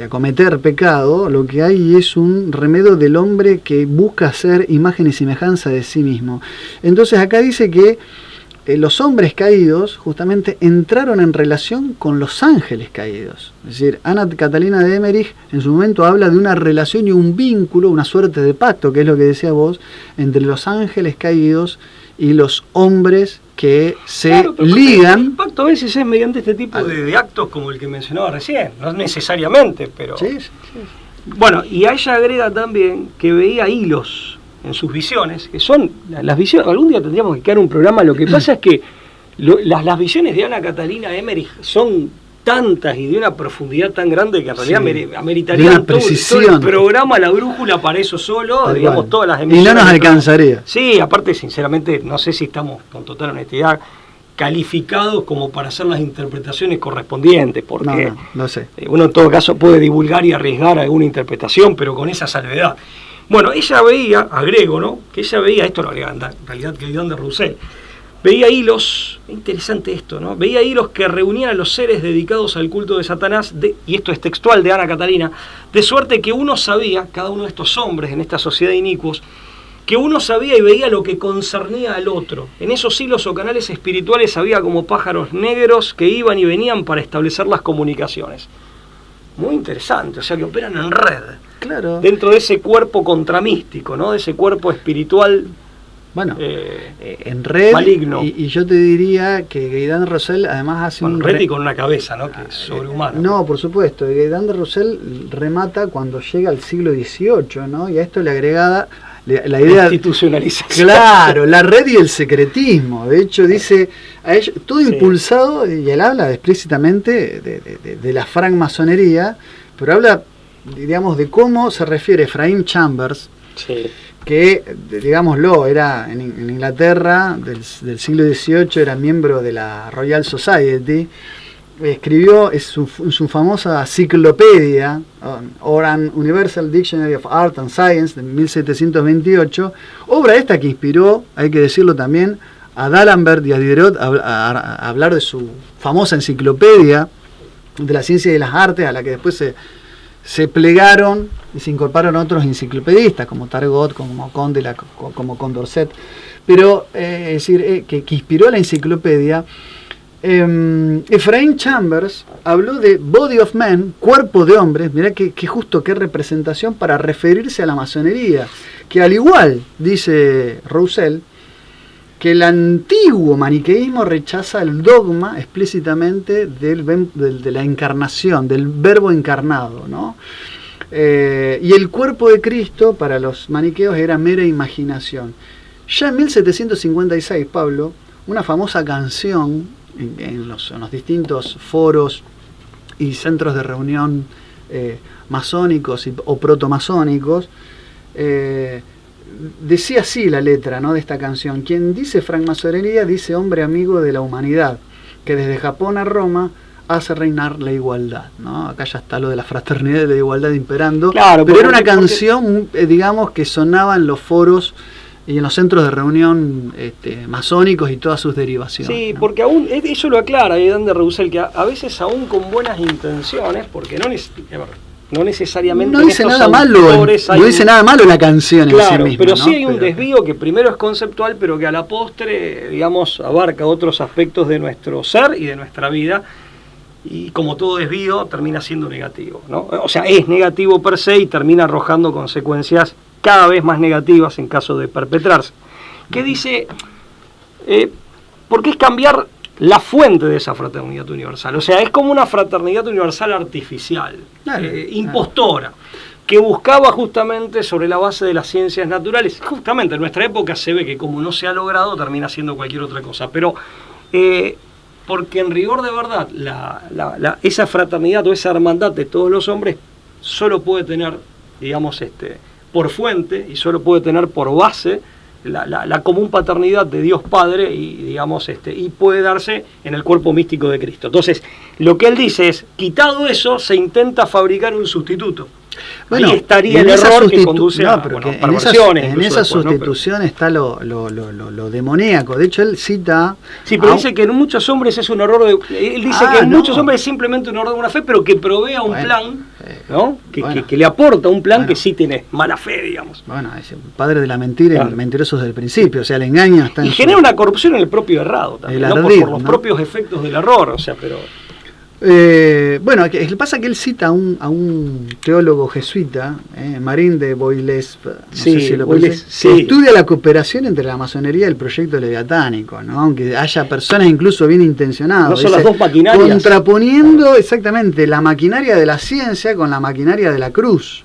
acometer pecado, lo que hay es un remedio del hombre que busca ser imagen y semejanza de sí mismo. Entonces acá dice que los hombres caídos justamente entraron en relación con los ángeles caídos. Es decir, Ana Catalina de Emmerich en su momento habla de una relación y un vínculo, una suerte de pacto, que es lo que decía vos, entre los ángeles caídos y los hombres que se Claro, pero ligan. El impacto a veces es mediante este tipo de actos como el que mencionaba recién, no necesariamente, pero... Sí. Bueno, y a ella agrega también que veía hilos en sus visiones, que son las visiones, algún día tendríamos que crear un programa, lo que pasa es que las visiones de Ana Catalina Emmerich son tantas y de una profundidad tan grande que en realidad Sí. ameritaría De una todo el precisión. programa La Brújula para eso solo, Tal digamos, cual. todas las Y emisiones. no nos alcanzaría. Sí, aparte, sinceramente, no sé si estamos, con total honestidad, calificados como para hacer las interpretaciones correspondientes, porque No sé. uno en todo caso puede divulgar y arriesgar alguna interpretación, pero con esa salvedad. Bueno, ella veía, agrego, ¿no? Que ella veía, esto lo agrega en realidad Gaydon de Roussel, veía hilos, interesante esto, ¿no? Veía hilos que reunían a los seres dedicados al culto de Satanás, y esto es textual de Ana Catalina, de suerte que uno sabía, cada uno de estos hombres en esta sociedad de inicuos, que uno sabía y veía lo que concernía al otro. En esos hilos o canales espirituales había como pájaros negros que iban y venían para establecer las comunicaciones. Muy interesante, o sea que operan en red, Claro. dentro de ese cuerpo contramístico, ¿no? De ese cuerpo espiritual. Bueno, en red, maligno. y yo te diría que Gaydon de Roussel además hace Bueno, un... red y con una cabeza, ¿no? Que es sobrehumana. No, por supuesto, Gaydon de Roussel remata cuando llega al siglo XVIII, ¿no? Y a esto le agregada la idea... Institucionalización. Claro, la red y el secretismo. De hecho, dice, a ellos, todo impulsado, y él habla explícitamente de la francmasonería, pero habla, digamos, de cómo se refiere Ephraim Chambers, Sí. que, digámoslo, era en Inglaterra del siglo XVIII, era miembro de la Royal Society, escribió su famosa enciclopedia, or an Universal Dictionary of Art and Science, de 1728, obra esta que inspiró, hay que decirlo también, a D'Alembert y a Diderot a hablar de su famosa enciclopedia de la ciencia y de las artes, a la que después se plegaron y se incorporaron otros enciclopedistas como Targot, como Condé, como Condorcet, pero es decir, que inspiró la enciclopedia. Ephraim Chambers habló de body of man, cuerpo de hombres, mirá que justo qué representación para referirse a la masonería, que al igual, dice Roussel, que el antiguo maniqueísmo rechaza el dogma explícitamente de la encarnación, del verbo encarnado, ¿no? Y el cuerpo de Cristo para los maniqueos era mera imaginación. Ya en 1756, Pablo, una famosa canción en los distintos foros y centros de reunión masónicos o protomasónicos, decía así la letra, ¿no?, de esta canción: quien dice francmasonería dice hombre amigo de la humanidad, que desde Japón a Roma hace reinar la igualdad, ¿no? Acá ya está lo de la fraternidad y la igualdad imperando, Claro, pero era una canción, digamos, que sonaba en los foros y en los centros de reunión masónicos y todas sus derivaciones. Sí, ¿no? porque aún, eso lo aclara Gaydon de Roussel, que a veces aún con buenas intenciones, porque no necesariamente no en dice estos nada malo, autores hay no dice nada malo la canción claro, en sí misma, pero ¿no? sí hay un desvío que primero es conceptual, pero que a la postre, digamos, abarca otros aspectos de nuestro ser y de nuestra vida, y como todo desvío termina siendo negativo, ¿no? O sea, es negativo per se y termina arrojando consecuencias cada vez más negativas en caso de perpetrarse. ¿Qué dice? Porque es cambiar la fuente de esa fraternidad universal. O sea, es como una fraternidad universal artificial, impostora, que buscaba justamente sobre la base de las ciencias naturales. Justamente en nuestra época se ve que como no se ha logrado, termina siendo cualquier otra cosa. Pero porque en rigor de verdad, esa fraternidad o esa hermandad de todos los hombres solo puede tener, digamos, por fuente y solo puede tener por base la común paternidad de Dios Padre y, digamos, y puede darse en el cuerpo místico de Cristo. Entonces, lo que él dice es, quitado eso, se intenta fabricar un sustituto. Bueno, ahí estaría el error que conduce a perversiones. En esa sustitución está lo demoníaco. De hecho, él cita... Sí, pero dice que en muchos hombres es un error él dice que en muchos hombres es simplemente un error de una fe, pero que provee a un plan, ¿no? Que le aporta un plan que sí tiene mala fe, digamos. Bueno, es el padre de la mentira, el mentiroso desde el principio. O sea, el engaño está y genera una corrupción en el propio errado también, ¿no? Por los propios efectos del error, o sea, pero... bueno, lo que pasa es que él cita a un teólogo jesuita, Marín de Boilés, que estudia la cooperación entre la masonería y el proyecto leviatánico, ¿no? Aunque haya personas incluso bien intencionadas. No son las dos maquinarias. Contraponiendo exactamente la maquinaria de la ciencia con la maquinaria de la cruz.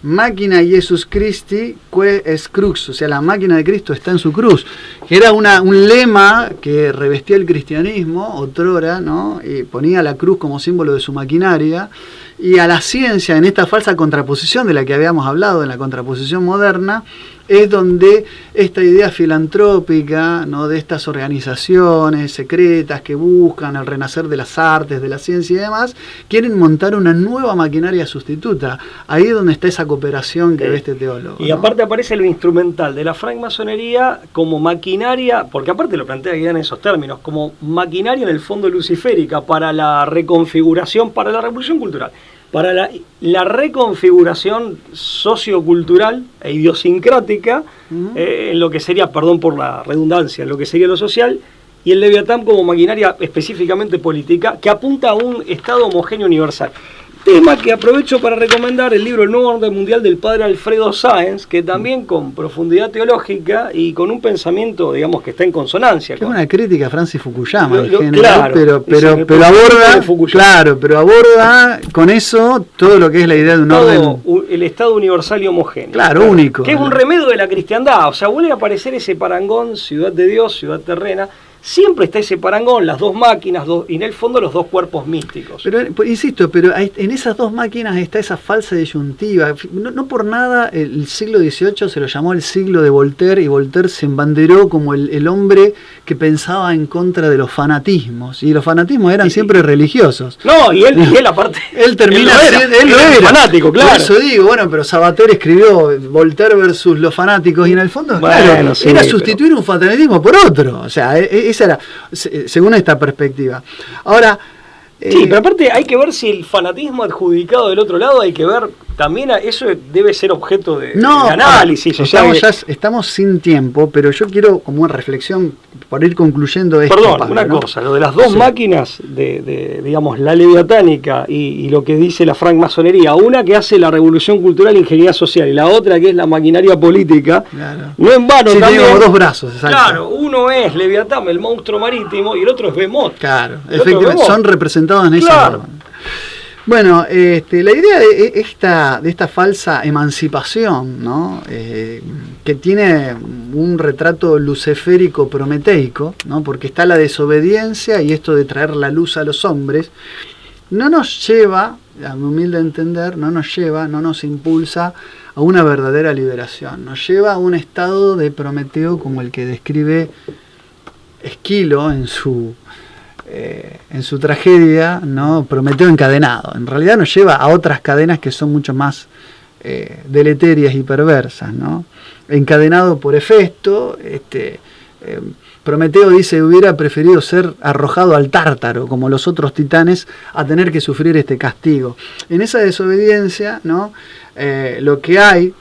Máquina Jesus Christi que es crux, o sea, la máquina de Cristo está en su cruz, que era un lema que revestía el cristianismo otrora, ¿no? Y ponía la cruz como símbolo de su maquinaria, y a la ciencia, en esta falsa contraposición de la que habíamos hablado, en la contraposición moderna, es donde esta idea filantrópica, ¿no?, de estas organizaciones secretas que buscan el renacer de las artes, de la ciencia y demás, quieren montar una nueva maquinaria sustituta. Ahí es donde está esa cooperación que ve este teólogo, y ¿no? aparte aparece lo instrumental de la francmasonería como maquinaria, porque aparte lo plantea Guidan en esos términos, como maquinaria en el fondo luciférica para la reconfiguración, para la revolución cultural, para la reconfiguración sociocultural e idiosincrática, en lo que sería, perdón por la redundancia, en lo que sería lo social, y el Leviatán como maquinaria específicamente política que apunta a un Estado homogéneo universal. Tema que aprovecho para recomendar el libro El Nuevo Orden Mundial del padre Alfredo Sáenz, que también con profundidad teológica y con un pensamiento, digamos, que está en consonancia. Es una crítica a Francis Fukuyama en general, claro, pero aborda con eso todo lo que es la idea de un orden. El Estado universal y homogéneo. Claro, único. Que es un remedio de la cristiandad. O sea, vuelve a aparecer ese parangón, ciudad de Dios, ciudad terrena. Siempre está ese parangón, las dos máquinas, y en el fondo los dos cuerpos místicos. Pero insisto, en esas dos máquinas está esa falsa disyuntiva. No por nada el siglo XVIII se lo llamó el siglo de Voltaire, y Voltaire se embanderó como el hombre que pensaba en contra de los fanatismos. Y los fanatismos eran siempre religiosos. No, y él aparte... él termina él lo era fanático, claro. Por eso digo, bueno, pero Sabater escribió Voltaire versus los fanáticos, y en el fondo, claro, sí, era sustituir un fanatismo por otro. O sea, esa era, según esta perspectiva. Ahora, sí, pero aparte hay que ver si el fanatismo adjudicado del otro lado, hay que ver también, eso debe ser objeto de análisis. Estamos sin tiempo, pero yo quiero como una reflexión para ir concluyendo esto. Perdón, Pablo, una cosa, lo de las dos máquinas, digamos, la leviatánica y lo que dice la francmasonería, una que hace la revolución cultural e ingeniería social, y la otra que es la maquinaria política, claro. No en vano también. Tenemos dos brazos, exacto. Claro, uno es Leviatán, el monstruo marítimo, y el otro es Behemoth. Claro, efectivamente, son representados en esa forma. Bueno, la idea de esta falsa emancipación, ¿no? Que tiene un retrato luciférico prometeico, ¿no? Porque está la desobediencia y esto de traer la luz a los hombres, no nos lleva, a mi humilde entender, no nos impulsa a una verdadera liberación, nos lleva a un estado de Prometeo como el que describe Esquilo en su tragedia, ¿no? Prometeo encadenado. En realidad nos lleva a otras cadenas que son mucho más deleterias y perversas, ¿no? Encadenado por Hefesto, Prometeo dice hubiera preferido ser arrojado al Tártaro como los otros titanes a tener que sufrir este castigo. En esa desobediencia, ¿no? Lo que hay,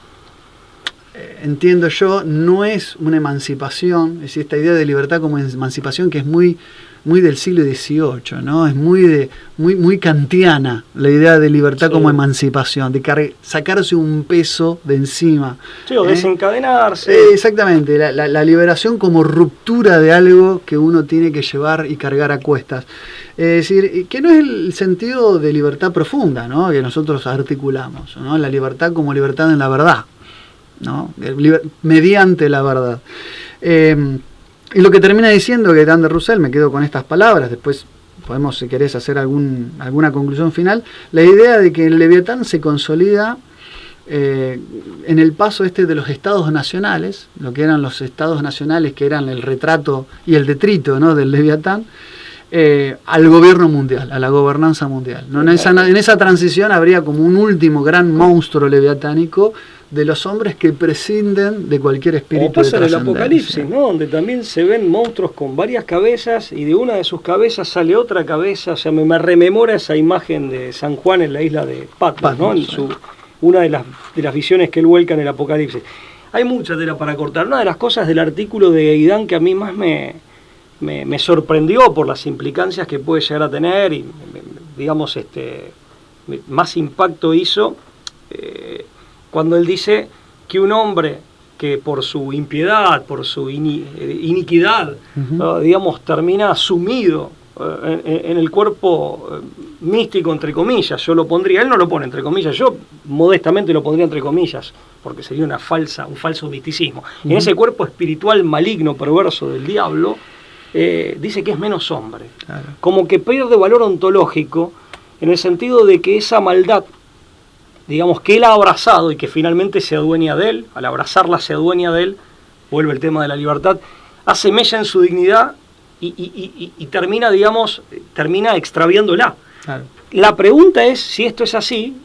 entiendo yo, no es una emancipación, es decir, esta idea de libertad como emancipación que es muy del siglo XVIII, ¿no? Es muy kantiana la idea de libertad como emancipación, de sacarse un peso de encima. Sí, o desencadenarse. Exactamente, la liberación como ruptura de algo que uno tiene que llevar y cargar a cuestas. Es decir, que no es el sentido de libertad profunda, ¿no? Que nosotros articulamos, ¿no? La libertad como libertad en la verdad, ¿no? Mediante la verdad. Y lo que termina diciendo Guidan de Roussel, me quedo con estas palabras, después podemos, si querés, hacer alguna conclusión final, la idea de que el Leviatán se consolida en el paso de los estados nacionales, lo que eran los estados nacionales, que eran el retrato y el detrito, ¿no?, del Leviatán, al gobierno mundial, a la gobernanza mundial, ¿no? En esa transición habría como un último gran monstruo leviatánico de los hombres que prescinden de cualquier espíritu de trascendencia. Como pasa en el Apocalipsis, ¿no? Donde también se ven monstruos con varias cabezas y de una de sus cabezas sale otra cabeza. O sea, me rememora esa imagen de San Juan en la isla de Patmos, ¿no? Una de las visiones que él vuelca en el Apocalipsis. Hay mucha tela para cortar. Una de las cosas del artículo de Guidan que a mí más me sorprendió por las implicancias que puede llegar a tener y, digamos, más impacto hizo cuando él dice que un hombre que por su impiedad, por su iniquidad, ¿no?, digamos, termina sumido en el cuerpo místico, entre comillas, yo lo pondría, él no lo pone entre comillas, yo modestamente lo pondría entre comillas, porque sería un falso misticismo. En ese cuerpo espiritual maligno, perverso del diablo, dice que es menos hombre. Claro. Como que pierde valor ontológico, en el sentido de que esa maldad, digamos, que él ha abrazado y que finalmente se adueña de él, al abrazarla se adueña de él, vuelve el tema de la libertad, hace mella en su dignidad y termina, digamos, extraviándola. Claro. La pregunta es si esto es así,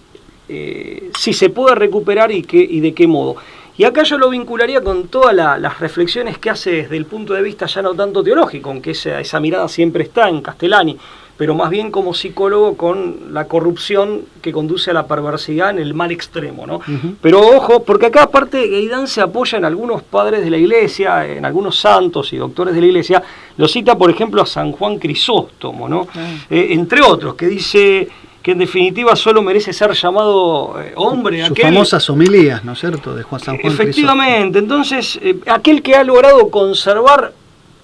si se puede recuperar y de qué modo. Y acá yo lo vincularía con todas las reflexiones que hace desde el punto de vista ya no tanto teológico, aunque esa mirada siempre está en Castellani, pero más bien como psicólogo con la corrupción que conduce a la perversidad en el mal extremo, ¿no? Pero ojo, porque acá aparte Gaidán se apoya en algunos padres de la Iglesia, en algunos santos y doctores de la Iglesia, lo cita por ejemplo a San Juan Crisóstomo, ¿no? Entre otros, que dice que en definitiva solo merece ser llamado hombre. Sus famosas homilías, ¿no es cierto?, de San Juan Efectivamente, entonces aquel que ha logrado conservar,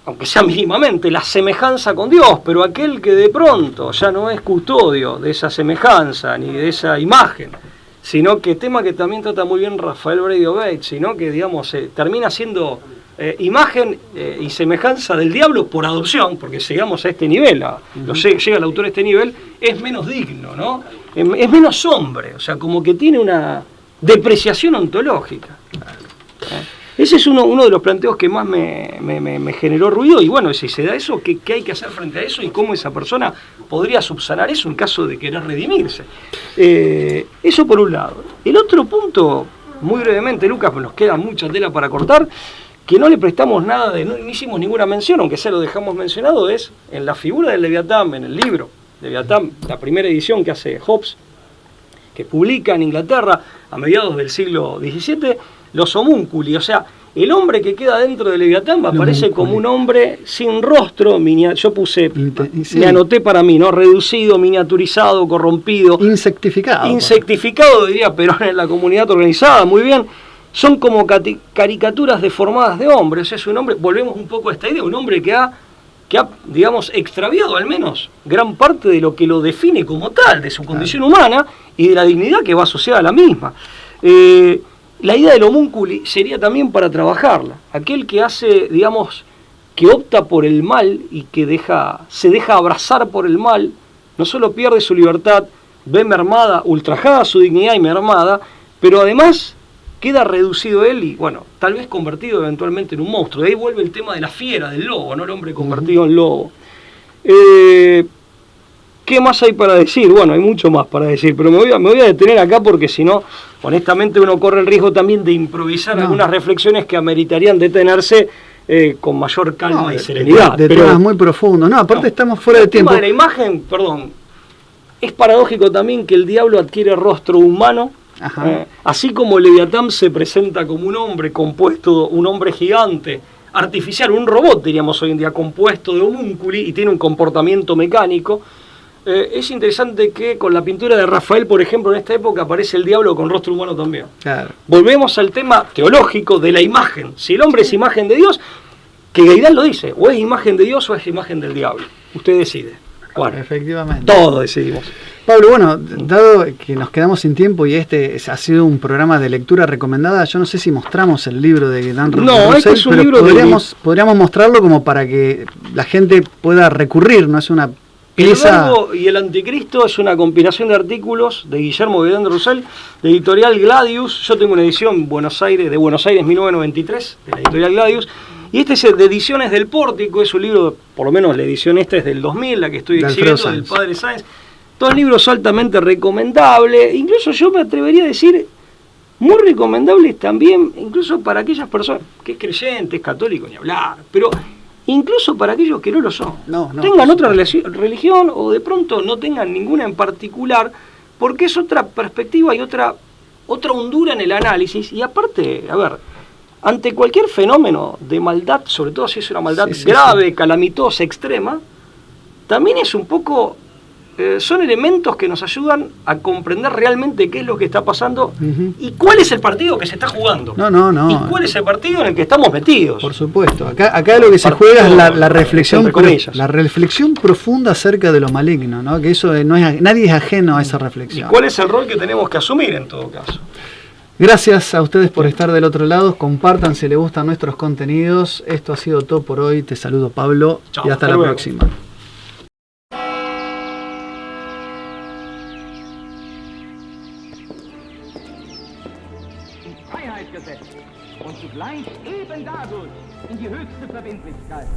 aunque sea mínimamente, la semejanza con Dios, pero aquel que de pronto ya no es custodio de esa semejanza ni de esa imagen, sino que tema que también trata muy bien Rafael Brady Obeid, sino que, digamos, termina siendo imagen y semejanza del diablo por adopción, porque llegamos a este nivel, llega el autor a este nivel, es menos digno, ¿no? Es menos hombre, o sea, como que tiene una depreciación ontológica. Ese es uno de los planteos que más me generó ruido, y bueno, si se da eso, ¿qué hay que hacer frente a eso y cómo esa persona podría subsanar eso en caso de querer redimirse? Eso por un lado. El otro punto, muy brevemente, Lucas, nos queda mucha tela para cortar, que no le prestamos nada, no hicimos ninguna mención, aunque sea lo dejamos mencionado, es en la figura del Leviatán, en el libro Leviatán, la primera edición que hace Hobbes, que publica en Inglaterra a mediados del siglo XVII, los homúnculi, o sea, el hombre que queda dentro del Leviatán aparece como un hombre sin rostro, yo puse, me anoté para mí, ¿no? Reducido, miniaturizado, corrompido. Insectificado, diría Perón en la comunidad organizada, muy bien. Son como caricaturas deformadas de hombre, o sea, es un hombre, volvemos un poco a esta idea, un hombre que ha, digamos, extraviado al menos gran parte de lo que lo define como tal, de su condición humana y de la dignidad que va asociada a la misma. La idea del homúnculi sería también para trabajarla. Aquel que hace, digamos, que opta por el mal y que se deja abrazar por el mal, no solo pierde su libertad, ve mermada, ultrajada su dignidad y mermada, pero además queda reducido él y, bueno, tal vez convertido eventualmente en un monstruo. De ahí vuelve el tema de la fiera, del lobo, no el hombre convertido en lobo. ¿Qué más hay para decir? Bueno, hay mucho más para decir, pero me voy a detener acá porque si no, honestamente uno corre el riesgo también de improvisar algunas reflexiones que ameritarían detenerse con mayor calma y serenidad. De temas muy profundos. No, aparte estamos fuera de tiempo. El tema de la imagen, perdón, es paradójico también que el diablo adquiere rostro humano, así como Leviatán se presenta como un hombre compuesto, un hombre gigante, artificial, un robot, diríamos hoy en día, compuesto de homúnculi y tiene un comportamiento mecánico. Es interesante que con la pintura de Rafael, por ejemplo, en esta época aparece el diablo con rostro humano también. Claro. Volvemos al tema teológico de la imagen. Si el hombre es imagen de Dios, que Gaidán lo dice, o es imagen de Dios o es imagen del diablo. Usted decide. Bueno, efectivamente. Todos decidimos. Pablo, bueno, dado que nos quedamos sin tiempo y este ha sido un programa de lectura recomendada, yo no sé si mostramos el libro de Gaidán Russell. No, este es un libro podríamos mostrarlo como para que la gente pueda recurrir, no es una El Verbo y el Anticristo es una compilación de artículos de Guillermo Gaidán de Russell, de editorial Gladius. Yo tengo una edición de Buenos Aires 1993, de la editorial Gladius, y este es de Ediciones del Pórtico, es un libro, por lo menos la edición esta es del 2000, la que estoy exhibiendo, del Padre Sáenz. Dos libros altamente recomendables, incluso yo me atrevería a decir, muy recomendables también, incluso para aquellas personas que es creyente, es católico, ni hablar, pero incluso para aquellos que no lo son, tengan otra religión o de pronto no tengan ninguna en particular, porque es otra perspectiva y otra hondura en el análisis. Y aparte, a ver, ante cualquier fenómeno de maldad, sobre todo si es una maldad grave, calamitosa, extrema, también es un poco son elementos que nos ayudan a comprender realmente qué es lo que está pasando Ujú. y cuál es el partido que se está jugando. No. Y cuál es el partido en el que estamos metidos. Por supuesto. Acá lo que se Partido, juega es la reflexión, entre comillas. la reflexión profunda acerca de lo maligno, ¿no? Que eso no es, nadie es ajeno a esa ¿Y reflexión. cuál es el rol que tenemos que asumir en todo caso? Gracias a ustedes por estar del otro lado. Compartan si les gustan nuestros contenidos. Esto ha sido todo por hoy. Te saludo, Pablo, Chao, y hasta hasta la luego. próxima. ins Freiheitsgesetz und zugleich eben dadurch in die höchste Verbindlichkeit.